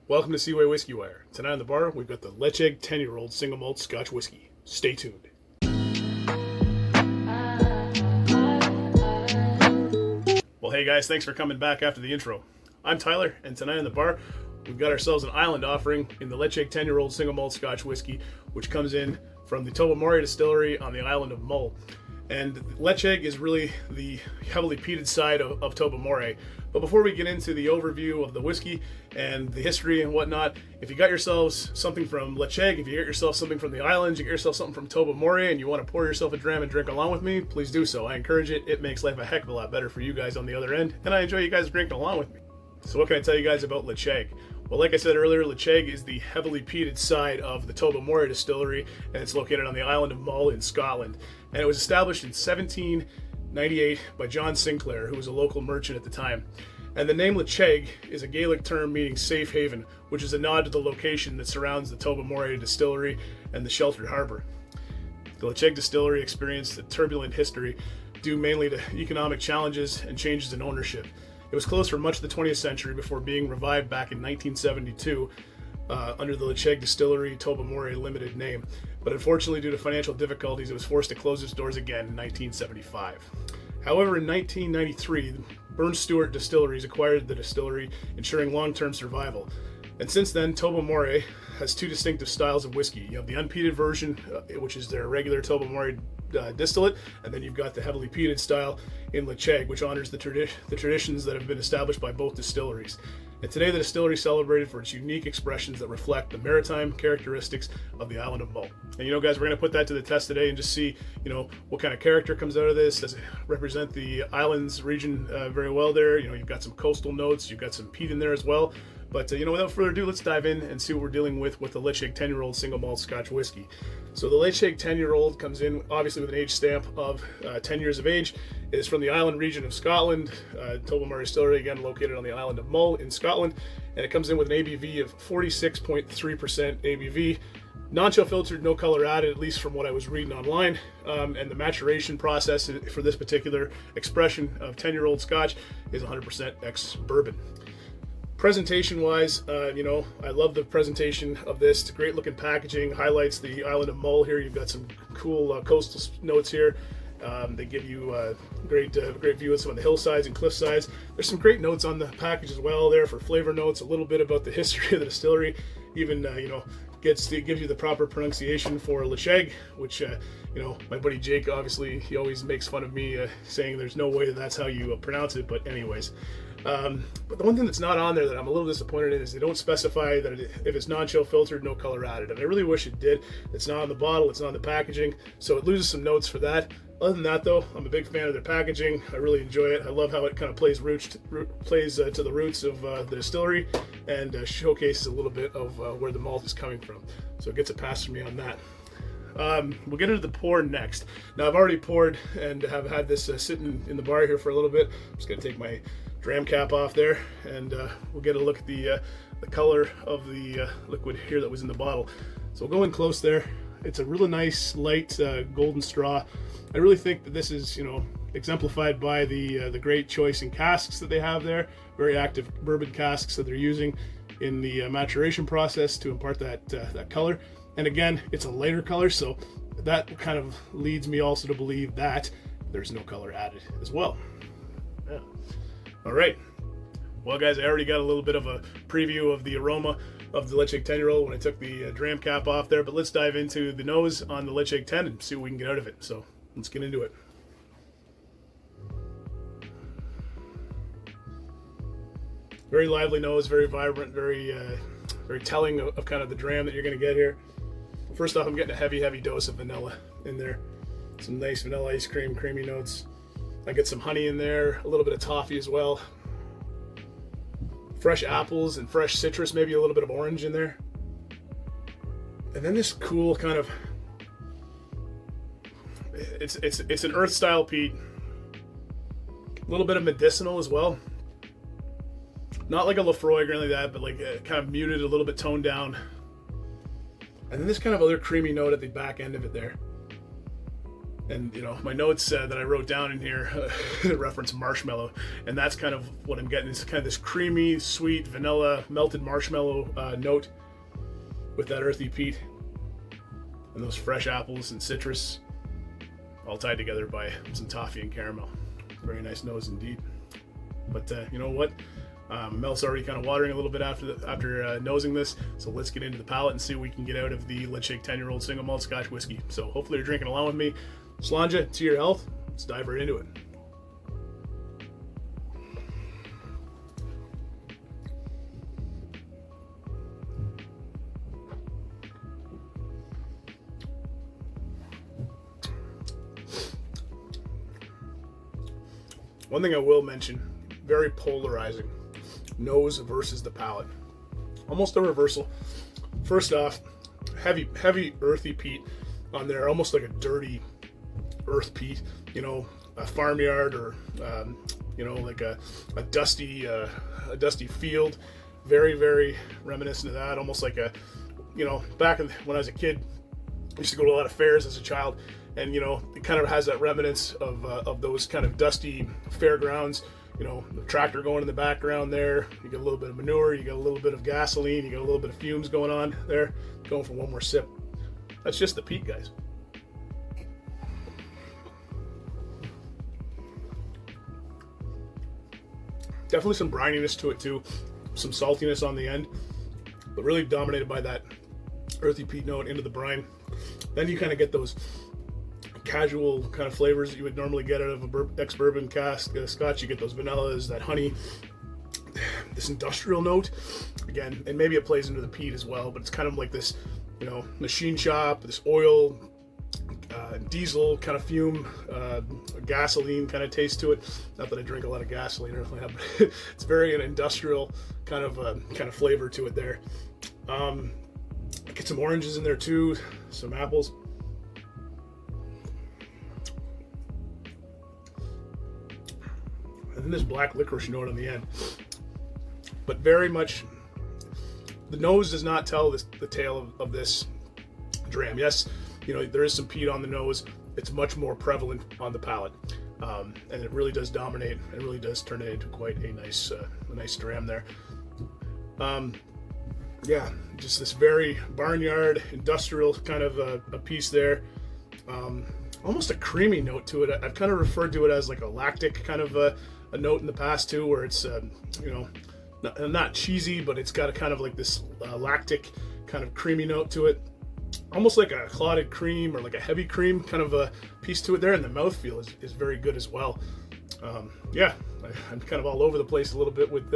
Welcome to Seaway Whisky Wire. Tonight on the bar, we've got the Ledaig 10-year-old single malt Scotch whiskey. Stay tuned. Well, hey guys, thanks for coming back after the intro. I'm Tyler, and tonight on the bar, we've got ourselves an island offering in the Ledaig 10-year-old single malt Scotch whiskey, which comes in from the Tobermory Distillery on the Island of Mull. And Ledaig is really the heavily peated side of Tobermory. But before we get into the overview of the whiskey and the history and whatnot, if you got yourselves something from Ledaig, if you get yourself something from the islands, you get yourself something from Tobermory, and you want to pour yourself a dram and drink along with me, please do so. I encourage it. It makes life a heck of a lot better for you guys on the other end, and I enjoy you guys drinking along with me. So what can I tell you guys about Ledaig? Well, like I said earlier, Ledaig is the heavily peated side of the Tobermory Distillery, and it's located on the island of Mull in Scotland. And it was established in 1798 by John Sinclair, who was a local merchant at the time. And the name Ledaig is a Gaelic term meaning safe haven, which is a nod to the location that surrounds the Tobermory Distillery and the sheltered harbor. The Ledaig Distillery experienced a turbulent history due mainly to economic challenges and changes in ownership. It was closed for much of the 20th century before being revived back in 1972 under the Ledaig Distillery Tobermory Limited name. But unfortunately, due to financial difficulties, it was forced to close its doors again in 1975. However, in 1993, Burns Stewart Distilleries acquired the distillery, ensuring long-term survival. And since then, Tobermory has two distinctive styles of whiskey. You have the unpeated version, which is their regular Tobermory distillate, and then you've got the heavily peated style in Ledaig, which honors the traditions that have been established by both distilleries. And today the distillery is celebrated for its unique expressions that reflect the maritime characteristics of the island of Mull. And guys, we're going to put that to the test today and just see, what kind of character comes out of this. Does it represent the islands region very well there? You've got some coastal notes, you've got some peat in there as well. But without further ado, let's dive in and see what we're dealing with the Ledaig 10-year-old single malt Scotch whiskey. So the Ledaig 10-year-old comes in obviously with an age stamp of 10 years of age. It is from the island region of Scotland. Tobermory Distillery, again located on the island of Mull in Scotland, and it comes in with an ABV of 46.3% ABV. Non-chill filtered, no color added, at least from what I was reading online. And the maturation process for this particular expression of 10-year-old Scotch is 100% ex-bourbon. Presentation wise, I love the presentation of this. It's great looking packaging, highlights the island of Mull here. You've got some cool coastal notes here. They give you a great view of some of the hillsides and cliffsides. There's some great notes on the package as well there for flavor notes, a little bit about the history of the distillery, even gives you the proper pronunciation for Ledaig, which my buddy Jake, obviously he always makes fun of me saying there's no way that's how you pronounce it, but anyways. But the one thing that's not on there that I'm a little disappointed in is they don't specify that if it's non-chill filtered, no color added, and I really wish it did. It's not on the bottle, it's not on the packaging, so it loses some notes for that. Other than that though, I'm a big fan of their packaging. I really enjoy it. I love how it kind of plays to the roots of the distillery and showcases a little bit of where the malt is coming from. So it gets a pass from me on that. We'll get into the pour next. Now I've already poured and have had this sitting in the bar here for a little bit. I'm just going to take my dram cap off there and we'll get a look at the color of the liquid here that was in the bottle. So we'll go in close there. It's a really nice light golden straw. I really think that this is exemplified by the great choice in casks that they have there. Very active bourbon casks that they're using in the maturation process to impart that color. And again, it's a lighter color, so that kind of leads me also to believe that there's no color added as well. Yeah. All right. Well, guys, I already got a little bit of a preview of the aroma of the Ledaig 10-year-old when I took the dram cap off there, but let's dive into the nose on the Ledaig 10 and see what we can get out of it. So let's get into it. Very lively nose, very vibrant, very telling of kind of the dram that you're going to get here. First off, I'm getting a heavy dose of vanilla in there. Some nice vanilla ice cream, creamy notes. I get some honey in there, a little bit of toffee as well. Fresh apples and fresh citrus, maybe a little bit of orange in there. And then this cool kind of, it's an earth style peat. A little bit of medicinal as well. Not like a Lefroy or anything like that, but like kind of muted, a little bit toned down. And then this kind of other creamy note at the back end of it there. And, you know, my notes that I wrote down in here reference marshmallow, and that's kind of what I'm getting. It's kind of this creamy, sweet, vanilla, melted marshmallow note with that earthy peat and those fresh apples and citrus, all tied together by some toffee and caramel. Very nice nose indeed. But you know what? Mouth's already kind of watering a little bit after nosing this, so let's get into the palate and see what we can get out of the Ledaig 10-year-old single malt Scotch whiskey. So hopefully you're drinking along with me. Slàinte, to your health. Let's dive right into it. One thing I will mention, very polarizing. Nose versus the palate. Almost a reversal. First off, heavy earthy peat on there, almost like a dirty earth peat, you know, a farmyard or you know, like a dusty field. Very reminiscent of that, almost like a, you know, back when I was a kid, I used to go to a lot of fairs as a child, and you know, it kind of has that remnants of those kind of dusty fairgrounds. You know, the tractor going in the background there, you get a little bit of manure, you get a little bit of gasoline, you get a little bit of fumes going on there. Going for one more sip. That's just the peat, guys. Definitely some brininess to it too, some saltiness on the end, but really dominated by that earthy peat note into the brine. Then you kind of get those casual kind of flavors that you would normally get out of a ex-bourbon cask Scotch. You get those vanillas, that honey, this industrial note again, and maybe it plays into the peat as well, but it's kind of like this, you know, machine shop, this oil, diesel kind of fume, gasoline kind of taste to it. Not that I drink a lot of gasoline or anything like that, but it's very an industrial kind of flavor to it there. Get some oranges in there too, some apples. And then this black licorice note on the end, but very much the nose does not tell the tale of this dram. Yes, you know, there is some peat on the nose. It's much more prevalent on the palate, and it really does dominate. It really does turn it into quite a nice dram there. Yeah, just this very barnyard industrial kind of a piece there. Almost a creamy note to it. I've kind of referred to it as like a lactic kind of a note in the past too, where it's you know, not cheesy, but it's got a kind of like this lactic kind of creamy note to it, almost like a clotted cream or like a heavy cream kind of a piece to it there, and the mouthfeel is very good as well. Yeah, I'm kind of all over the place a little bit with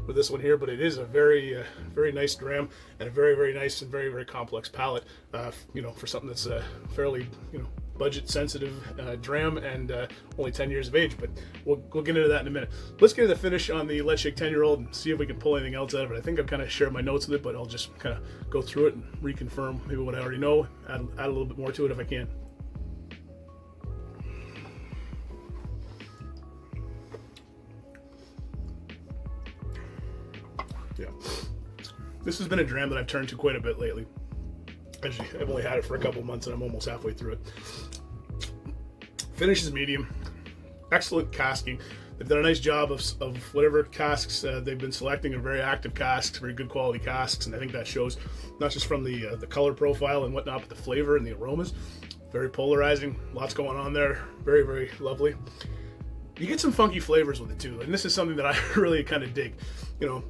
this one here, but it is a very nice dram and a very nice and very complex palate. You know, for something that's fairly, you know, budget sensitive dram and only 10 years of age, but we'll get into that in a minute. Let's get to the finish on the Ledaig 10-year-old and see if we can pull anything else out of it. I think I've kind of shared my notes with it, but I'll just kind of go through it and reconfirm maybe what I already know, add a little bit more to it if I can. Yeah, this has been a dram that I've turned to quite a bit lately. Actually, I've only had it for a couple months and I'm almost halfway through it. Finish is medium. Excellent casking. They've done a nice job of whatever casks they've been selecting, are very active casks, very good quality casks, and I think that shows not just from the color profile and whatnot, but the flavor and the aromas. Very polarizing. Lots going on there. Very lovely. You get some funky flavors with it too, and this is something that I really kind of dig. You know,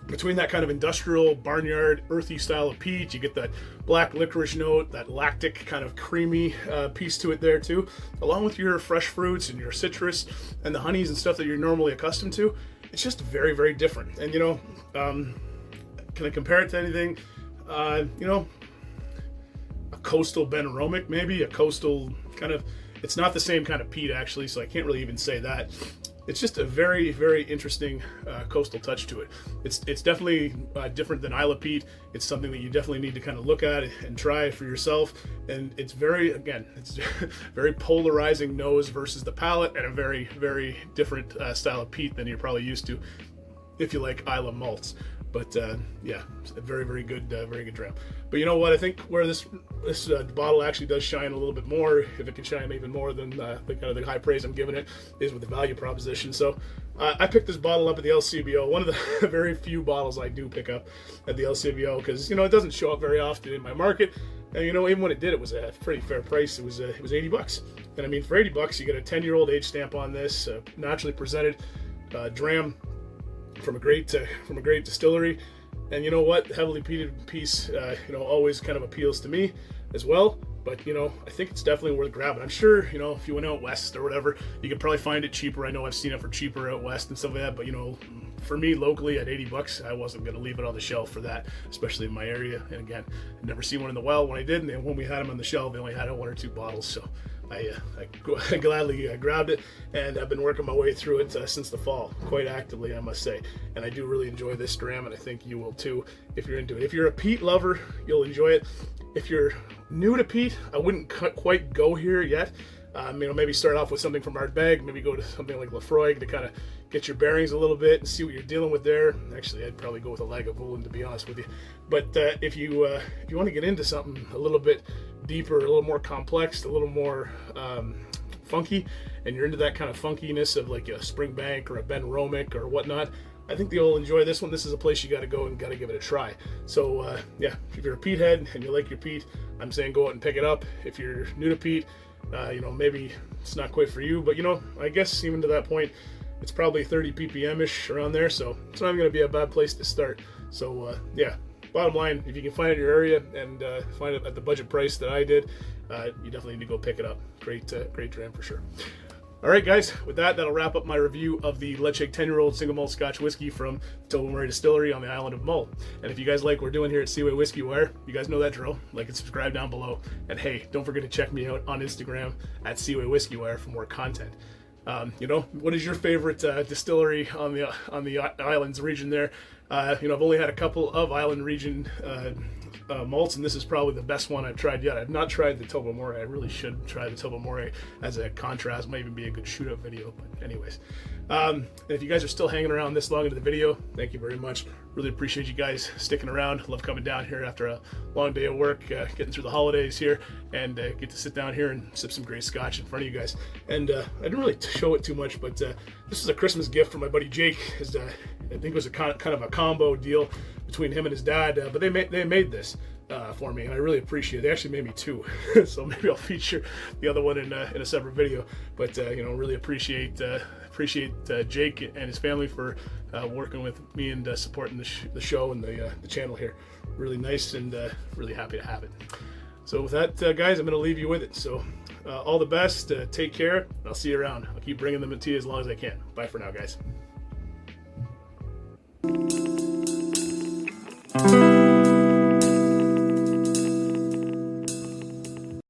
between that kind of industrial, barnyard, earthy style of peat, you get that black licorice note, that lactic kind of creamy piece to it there too, along with your fresh fruits and your citrus and the honeys and stuff that you're normally accustomed to. It's just very different. And you know, can I compare it to anything? You know, a coastal Benaromic, maybe a coastal kind of. It's not the same kind of peat actually, so I can't really even say that. It's just a very interesting coastal touch to it. It's definitely different than Isle of peat. It's something that you definitely need to kind of look at and try for yourself. And it's it's very polarizing nose versus the palate, and a very different style of peat than you're probably used to if you like Isle of malts. But yeah, it's a very good dram. But you know what? I think where this bottle actually does shine a little bit more, if it can shine even more than the kind of the high praise I'm giving it, is with the value proposition. So I picked this bottle up at the LCBO, one of the very few bottles I do pick up at the LCBO, because it doesn't show up very often in my market. And even when it did, it was a pretty fair price. It was $80. And I mean, for $80, you get a 10-year-old age stamp on this, naturally presented dram from a great distillery. And you know what, heavily peated piece always kind of appeals to me as well. But I think it's definitely worth grabbing. I'm sure if you went out west or whatever, you could probably find it cheaper. I know I've seen it for cheaper out west and stuff like that, but for me locally at $80, I wasn't going to leave it on the shelf for that, especially in my area. And again, I'd never seen one in the wild. When I did, and when we had them on the shelf, they only had 1 or 2 bottles. So I gladly grabbed it, and I've been working my way through it since the fall, quite actively, I must say. And I do really enjoy this dram, and I think you will too if you're into it. If you're a peat lover, you'll enjoy it. If you're new to peat, I wouldn't quite go here yet. Maybe start off with something from Ardbeg, maybe go to something like Lefroy to kind of get your bearings a little bit and see what you're dealing with there. Actually, I'd probably go with a Ledaig of Mull, to be honest with you. But if you want to get into something a little bit deeper, a little more complex, a little more funky, and you're into that kind of funkiness of like a Springbank or a Ben Romick or whatnot, I think you'll enjoy this one. This is a place you got to go and got to give it a try. So yeah, if you're a peat head and you like your peat, I'm saying go out and pick it up. If you're new to peat, maybe it's not quite for you, but I guess even to that point, it's probably 30 ppm-ish around there, so it's not going to be a bad place to start. So yeah, bottom line, if you can find it in your area and find it at the budget price that I did, you definitely need to go pick it up. Great dram for sure. All right, guys, with that'll wrap up my review of the Ledaig 10-year-old single malt Scotch whiskey from Tobermory Distillery on the Island of Mull. And if you guys like what we're doing here at Seaway Whisky Wire, you guys know that drill. Like and subscribe down below. And hey, don't forget to check me out on Instagram at Seaway Whisky Wire for more content. What is your favorite distillery on the islands region there? I've only had a couple of island region malts, and this is probably the best one I've tried yet. I've not tried the Tobermory. I really should try the Tobermory as a contrast. Might even be a good shootout video, but anyways. If you guys are still hanging around this long into the video, thank you very much. Really appreciate you guys sticking around. Love coming down here after a long day of work, getting through the holidays here, and get to sit down here and sip some great scotch in front of you guys. And I didn't really show it too much, but this is a Christmas gift from my buddy Jake. I think it was a kind of a combo deal between him and his dad, but they made this for me, and I really appreciate it. They actually made me 2, so maybe I'll feature the other one in a separate video. But really appreciate Jake and his family for working with me and supporting the show and the channel here. Really nice, and really happy to have it. So with that, guys, I'm going to leave you with it. So all the best. Take care. And I'll see you around. I'll keep bringing them to you as long as I can. Bye for now, guys.